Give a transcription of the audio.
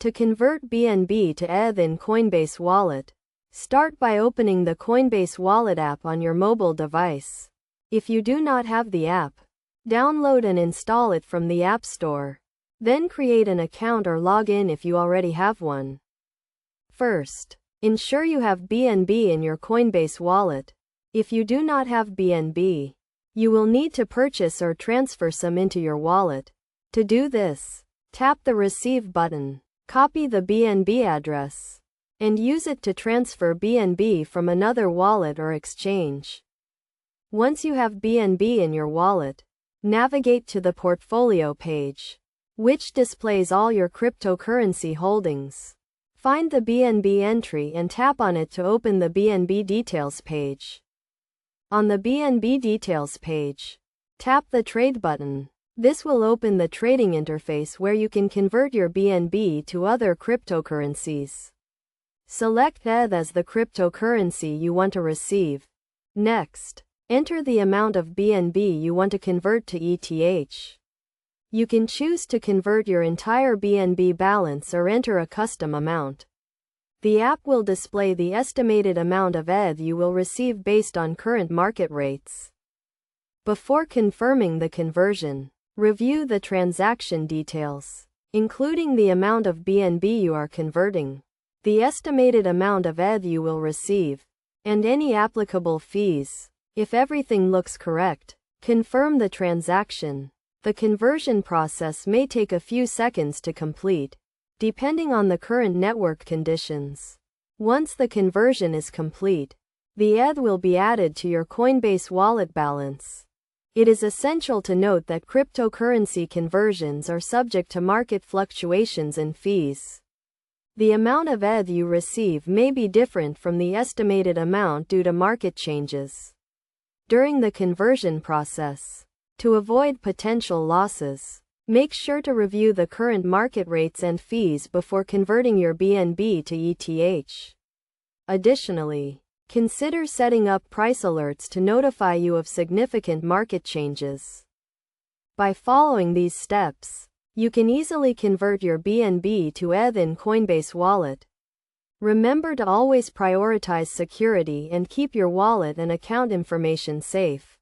To convert BNB to ETH in Coinbase Wallet, start by opening the Coinbase Wallet app on your mobile device. If you do not have the app, download and install it from the App Store. Then create an account or log in if you already have one. First, ensure you have BNB in your Coinbase wallet. If you do not have BNB, you will need to purchase or transfer some into your wallet. To do this, tap the Receive button, copy the BNB address, and use it to transfer BNB from another wallet or exchange. Once you have BNB in your wallet, navigate to the Portfolio page, which displays all your cryptocurrency holdings. Find the BNB entry and tap on it to open the BNB Details page. On the BNB Details page, tap the Trade button. This will open the trading interface where you can convert your BNB to other cryptocurrencies. Select ETH as the cryptocurrency you want to receive. Next, enter the amount of BNB you want to convert to ETH. You can choose to convert your entire BNB balance or enter a custom amount. The app will display the estimated amount of ETH you will receive based on current market rates. Before confirming the conversion, review the transaction details, including the amount of BNB you are converting, the estimated amount of ETH you will receive, and any applicable fees. If everything looks correct, confirm the transaction. The conversion process may take a few seconds to complete, depending on the current network conditions. Once the conversion is complete, the ETH will be added to your Coinbase wallet balance. It is essential to note that cryptocurrency conversions are subject to market fluctuations and fees. The amount of ETH you receive may be different from the estimated amount due to market changes. During the conversion process, to avoid potential losses, make sure to review the current market rates and fees before converting your BNB to ETH. Additionally, consider setting up price alerts to notify you of significant market changes. By following these steps, you can easily convert your BNB to ETH in Coinbase Wallet. Remember to always prioritize security and keep your wallet and account information safe.